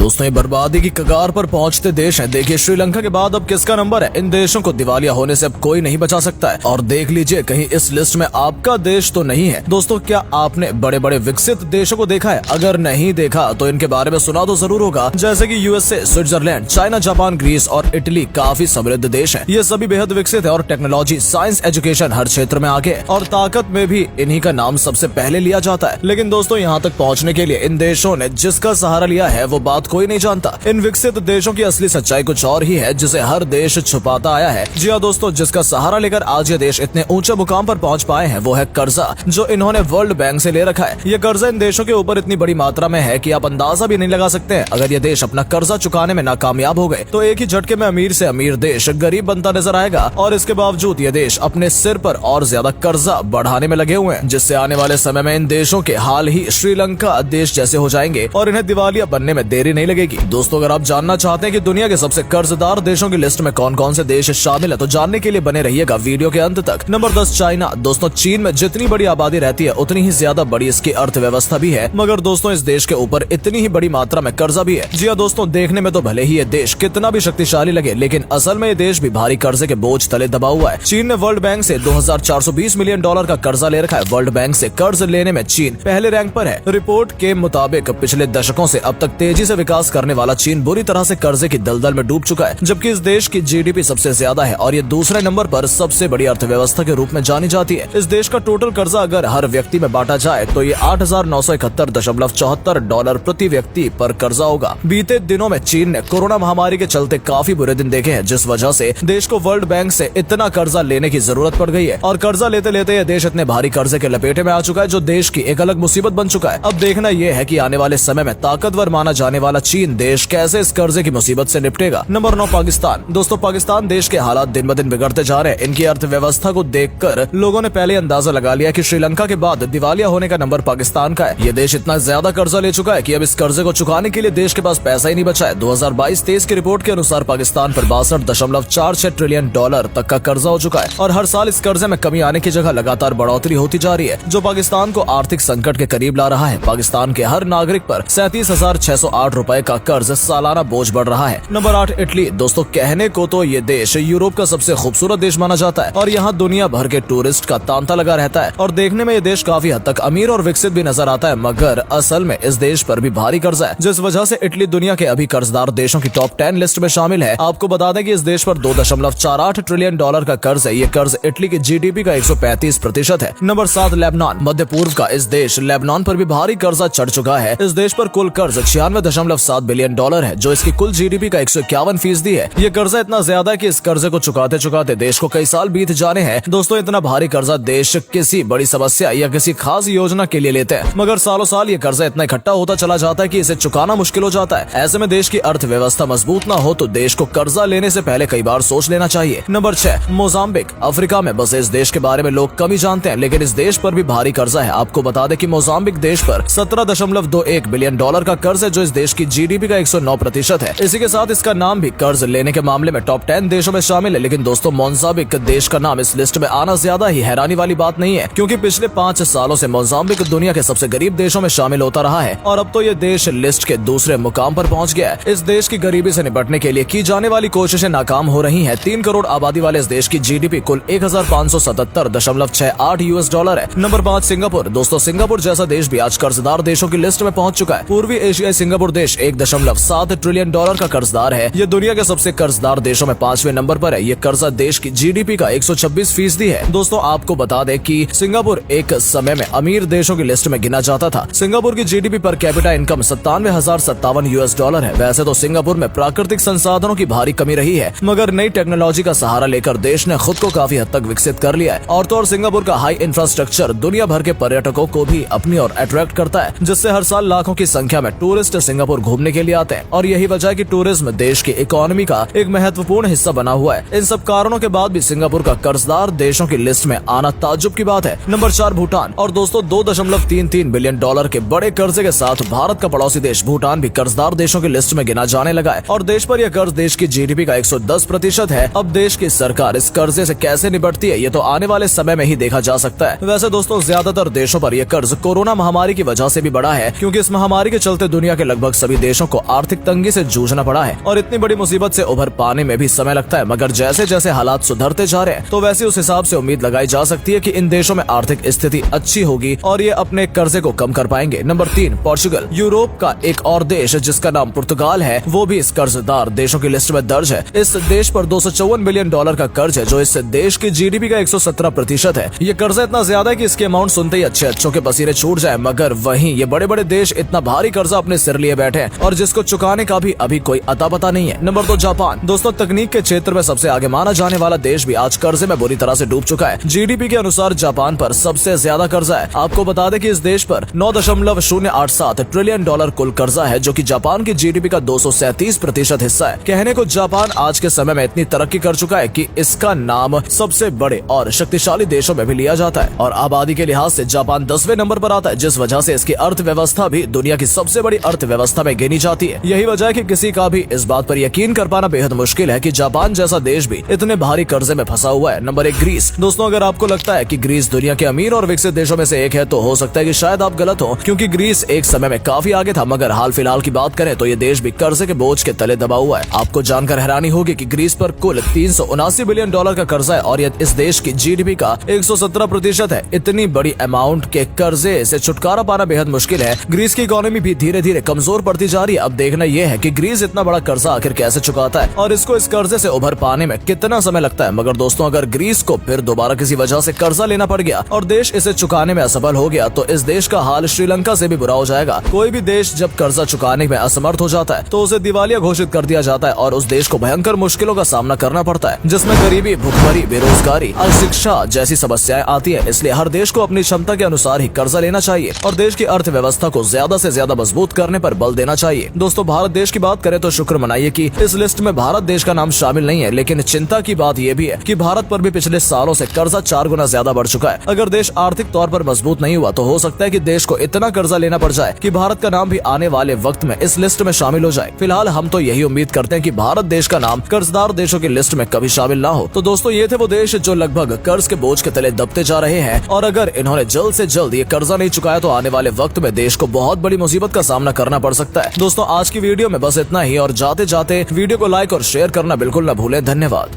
दोस्तों ये बर्बादी की कगार पर पहुंचते देश हैं। देखिए श्रीलंका के बाद अब किसका नंबर है। इन देशों को दिवालिया होने से अब कोई नहीं बचा सकता है। और देख लीजिए कहीं इस लिस्ट में आपका देश तो नहीं है। दोस्तों क्या आपने बड़े बड़े विकसित देशों को देखा है? अगर नहीं देखा तो इनके बारे में सुना तो जरूर होगा, जैसे कि USA, Switzerland, China, Japan, Greece और इटली काफी समृद्ध देश है। ये सभी बेहद विकसित है और टेक्नोलॉजी, साइंस, एजुकेशन हर क्षेत्र में आगे है और ताकत में भी इन्हीं का नाम सबसे पहले लिया जाता है। लेकिन दोस्तों यहाँ तक पहुँचने के लिए इन देशों ने जिसका सहारा लिया है वो बात कोई नहीं जानता। इन विकसित देशों की असली सच्चाई कुछ और ही है जिसे हर देश छुपाता आया है। जी हाँ दोस्तों, जिसका सहारा लेकर आज ये देश इतने ऊंचे मुकाम पर पहुंच पाए हैं वो है कर्जा, जो इन्होंने वर्ल्ड बैंक से ले रखा है। ये कर्जा इन देशों के ऊपर इतनी बड़ी मात्रा में है कि आप अंदाजा भी नहीं लगा सकते हैं। अगर ये देश अपना कर्जा चुकाने में नाकामयाब हो गए तो एक ही झटके में अमीर से अमीर देश गरीब बनता नजर आएगा। और इसके बावजूद ये देश अपने सिर पर और ज्यादा कर्जा बढ़ाने में लगे हुए हैं, जिससे आने वाले समय में इन देशों के हाल ही श्रीलंका देश जैसे हो जाएंगे और इन्हें दिवालिया बनने में देरी नहीं लगेगी। दोस्तों अगर आप जानना चाहते हैं कि दुनिया के सबसे कर्जदार देशों की लिस्ट में कौन कौन से देश शामिल है तो जानने के लिए बने रहिएगा वीडियो के अंत तक। Number 10 China. दोस्तों चीन में जितनी बड़ी आबादी रहती है उतनी ही ज्यादा बड़ी इसकी अर्थव्यवस्था भी है, मगर दोस्तों इस देश के ऊपर इतनी ही बड़ी मात्रा में कर्जा भी है। जी हाँ दोस्तों, देखने में तो भले ही ये देश कितना भी शक्तिशाली लगे, लेकिन असल में ये देश भी भारी कर्जे के बोझ तले दबा हुआ है। चीन ने वर्ल्ड बैंक से $2420 मिलियन का कर्जा ले रखा है। वर्ल्ड बैंक से कर्ज लेने में चीन पहले रैंक पर है। रिपोर्ट के मुताबिक पिछले दशकों से अब तक तेजी से विकास करने वाला चीन बुरी तरह से कर्जे की दलदल में डूब चुका है, जबकि इस देश की जीडीपी सबसे ज्यादा है और ये दूसरे नंबर पर सबसे बड़ी अर्थव्यवस्था के रूप में जानी जाती है। इस देश का टोटल कर्जा अगर हर व्यक्ति में बांटा जाए तो ये $8,971.74 प्रति व्यक्ति पर कर्जा होगा। बीते दिनों में चीन ने कोरोना महामारी के चलते काफी बुरे दिन देखे हैं, जिस वजह से देश को वर्ल्ड बैंक से इतना कर्जा लेने की जरूरत पड़ गई है। और कर्जा लेते लेते ये देश इतने भारी कर्जे के लपेटे में आ चुका है जो देश की एक अलग मुसीबत बन चुका है। अब देखना यह है कि आने वाले समय में ताकतवर माना जाने वाला चीन देश कैसे इस कर्जे की मुसीबत से निपटेगा। नंबर 9 पाकिस्तान। दोस्तों पाकिस्तान देश के हालात दिन ब दिन बिगड़ते जा रहे हैं। इनकी अर्थव्यवस्था को देखकर लोगों ने पहले अंदाजा लगा लिया कि श्रीलंका के बाद दिवालिया होने का नंबर पाकिस्तान का है। ये देश इतना ज्यादा कर्जा ले चुका है कि अब इस कर्जे को चुकाने के लिए देश के पास पैसा ही नहीं बचा है। 2022-23 की रिपोर्ट के अनुसार पाकिस्तान पर $62.46 ट्रिलियन तक का कर्जा हो चुका है और हर साल इस कर्जे में कमी आने की जगह लगातार बढ़ोतरी होती जा रही है, जो पाकिस्तान को आर्थिक संकट के करीब ला रहा है। पाकिस्तान के हर नागरिक पर $37,608 का कर्ज सालाना बोझ बढ़ रहा है। Number 8 Italy. दोस्तों कहने को तो ये देश यूरोप का सबसे खूबसूरत देश माना जाता है और यहाँ दुनिया भर के टूरिस्ट का तांता लगा रहता है और देखने में ये देश काफी हद तक अमीर और विकसित भी नजर आता है, मगर असल में इस देश पर भी भारी कर्जा है, जिस वजह से इटली दुनिया के अभी कर्जदार देशों की टॉप 10 लिस्ट में शामिल है। आपको बता दें कि इस देश पर $2.48 ट्रिलियन का कर्ज है। ये कर्ज इटली की जीडीपी का 135% है। Number 7 Lebanon. मध्य पूर्व का इस देश लेबनान पर भी भारी कर्जा चढ़ चुका है। इस देश पर कुल कर्ज $96.7 बिलियन है, जो इसकी कुल जीडीपी का 151% है। ये कर्जा इतना ज्यादा है कि इस कर्जे को चुकाते चुकाते देश को कई साल बीत जाने हैं। दोस्तों इतना भारी कर्जा देश किसी बड़ी समस्या या किसी खास योजना के लिए लेते हैं, मगर सालों साल ये कर्जा इतना इकट्ठा होता चला जाता है कि इसे चुकाना मुश्किल हो जाता है। ऐसे में देश की अर्थव्यवस्था मजबूत ना हो तो देश को कर्जा लेने से पहले कई बार सोच लेना चाहिए। Number 6 Mozambique. अफ्रीका में बसे इस देश के बारे में लोग कम ही जानते हैं, लेकिन इस देश पर भी भारी कर्जा है। आपको बता दें कि मोजाम्बिक देश पर $17.21 बिलियन का कर्ज है, जो इस देश की जीडीपी का 109% है। इसी के साथ इसका नाम भी कर्ज लेने के मामले में टॉप 10 देशों में शामिल है। लेकिन दोस्तों मोजाम्बिक देश का नाम इस लिस्ट में आना ज्यादा ही हैरानी वाली बात नहीं है, क्योंकि पिछले 5 सालों से मोजाम्बिक दुनिया के सबसे गरीब देशों में शामिल होता रहा है और अब तो ये देश लिस्ट के दूसरे मुकाम पर पहुंच गया है। इस देश की गरीबी से निपटने के लिए की जाने वाली कोशिशें नाकाम हो रही हैं। 3 करोड़ आबादी वाले इस देश की जीडीपी कुल $1,577.68 है। Number 5 Singapore. दोस्तों सिंगापुर जैसा देश भी आज कर्जदार देशों की लिस्ट में पहुंच चुका है। पूर्वी एशियाई सिंगापुर देश $1.7 ट्रिलियन का कर्जदार है। ये दुनिया के सबसे कर्जदार देशों में 5वें नंबर पर है। ये कर्जा देश की जीडीपी का 126% है। दोस्तों आपको बता दें कि सिंगापुर एक समय में अमीर देशों की लिस्ट में गिना जाता था। सिंगापुर की जीडीपी पर कैपिटा इनकम $97,057 है। वैसे तो सिंगापुर में प्राकृतिक संसाधनों की भारी कमी रही है, मगर नई टेक्नोलॉजी का सहारा लेकर देश ने खुद को काफी हद तक विकसित कर लिया है। और तो और सिंगापुर का हाई इंफ्रास्ट्रक्चर दुनिया भर के पर्यटकों को भी अपनी ओर अट्रैक्ट करता है, जिससे हर साल लाखों की संख्या में टूरिस्ट सिंगापुर घूमने के लिए आते हैं। और यही वजह है कि टूरिज्म देश की इकोनॉमी का एक महत्वपूर्ण हिस्सा बना हुआ है। इन सब कारणों के बाद भी सिंगापुर का कर्जदार देशों की लिस्ट में आना ताज्जुब की बात है। नंबर 4 भूटान। और दोस्तों $2.33 बिलियन के बड़े कर्जे के साथ भारत का पड़ोसी देश भूटान भी कर्जदार देशों की लिस्ट में गिना जाने लगा है और देश पर यह कर्ज देश की जीडीपी का 110% है। अब देश की सरकार इस कर्जे से कैसे निपटती है ये तो आने वाले समय में ही देखा जा सकता है। वैसे दोस्तों ज्यादातर देशों पर यह कर्ज कोरोना महामारी की वजह से भी बढ़ा है, क्योंकि इस महामारी के चलते दुनिया के लगभग सभी सभी देशों को आर्थिक तंगी से जूझना पड़ा है और इतनी बड़ी मुसीबत से उभर पाने में भी समय लगता है, मगर जैसे जैसे हालात सुधरते जा रहे हैं तो वैसे उस हिसाब से उम्मीद लगाई जा सकती है कि इन देशों में आर्थिक स्थिति अच्छी होगी और ये अपने कर्जे को कम कर पाएंगे। Number 3, Portugal. यूरोप का एक और देश जिसका नाम पुर्तगाल है, वो भी इस कर्जदार देशों की लिस्ट में दर्ज है। इस देश पर $254 बिलियन का कर्ज है, जो इस देश की GDP का 117% है। ये कर्जा इतना ज्यादा है कि इसके अमाउंट सुनते ही अच्छों के पसीने छूट जाए, मगर वहीं ये बड़े बड़े देश इतना भारी कर्जा अपने सिर लिए बैठे हैं और जिसको चुकाने का भी अभी कोई अता पता नहीं है। Number 2, Japan. दोस्तों, तकनीक के क्षेत्र में सबसे आगे माना जाने वाला देश भी आज कर्जे में बुरी तरह से डूब चुका है। GDP के अनुसार जापान पर सबसे ज्यादा कर्जा है। आपको बता दें कि इस देश पर $9.087 ट्रिलियन कुल कर्जा है, जो कि जापान की GDP का 237% हिस्सा है। कहने को जापान आज के समय में इतनी तरक्की कर चुका है कि इसका नाम सबसे बड़े और शक्तिशाली देशों में भी लिया जाता है और आबादी के लिहाज से जापान 10वें नंबर पर आता है, जिस वजह से इसकी अर्थव्यवस्था भी दुनिया की सबसे बड़ी अर्थव्यवस्था में गिनी जाती है। यही वजह है कि किसी का भी इस बात पर यकीन कर पाना बेहद मुश्किल है कि जापान जैसा देश भी इतने भारी कर्जे में फंसा हुआ है। Number 1, Greece. दोस्तों, अगर आपको लगता है कि ग्रीस दुनिया के अमीर और विकसित देशों में से एक है तो हो सकता है कि शायद आप गलत हो, क्योंकि ग्रीस एक समय में काफी आगे था, मगर हाल फिलहाल की बात करें तो ये देश भी कर्जे के बोझ के तले दबा हुआ है। आपको जानकर हैरानी होगी कि ग्रीस पर कुल $379 बिलियन का कर्जा है और यह इस देश की GDP का 117% है। इतनी बड़ी अमाउंट के कर्जे से छुटकारा पाना बेहद मुश्किल है। ग्रीस की इकोनॉमी भी धीरे धीरे कमजोर पड़ती जा रही है। अब देखना यह है कि ग्रीस इतना बड़ा कर्जा आखिर कैसे चुकाता है और इसको इस कर्जे से उभर पाने में कितना समय लगता है। मगर दोस्तों, अगर ग्रीस को फिर दोबारा किसी वजह से कर्जा लेना पड़ गया और देश इसे चुकाने में असफल हो गया तो इस देश का हाल श्रीलंका से भी बुरा हो जाएगा। कोई भी देश जब कर्जा चुकाने में असमर्थ हो जाता है तो उसे दिवालिया घोषित कर दिया जाता है और उस देश को भयंकर मुश्किलों का सामना करना पड़ता है, जिसमें गरीबी, भुखमरी, बेरोजगारी, अशिक्षा जैसी समस्याएं आती है। इसलिए हर देश को अपनी क्षमता के अनुसार ही कर्जा लेना चाहिए और देश की अर्थव्यवस्था को ज्यादा से ज्यादा मजबूत करने पर बल देना चाहिए। दोस्तों, भारत देश की बात करें तो शुक्र मनाइए कि इस लिस्ट में भारत देश का नाम शामिल नहीं है, लेकिन चिंता की बात यह भी है कि भारत पर भी पिछले सालों से कर्जा 4 गुना ज्यादा बढ़ चुका है। अगर देश आर्थिक तौर पर मजबूत नहीं हुआ तो हो सकता है कि देश को इतना कर्जा लेना पड़ जाए कि भारत का नाम भी आने वाले वक्त में इस लिस्ट में शामिल हो जाए। फिलहाल हम तो यही उम्मीद करते हैं कि भारत देश का नाम कर्जदार देशों की लिस्ट में कभी शामिल ना हो। तो दोस्तों, ये थे वो देश जो लगभग कर्ज के बोझ के तले दबते जा रहे हैं और अगर इन्होंने जल्द से जल्द ये कर्जा नहीं चुकाया तो आने वाले वक्त में देश को बहुत बड़ी मुसीबत का सामना करना पड़ सकता है। दोस्तों, आज की वीडियो में बस इतना ही और जाते जाते वीडियो को लाइक और शेयर करना बिल्कुल न भूलें। धन्यवाद।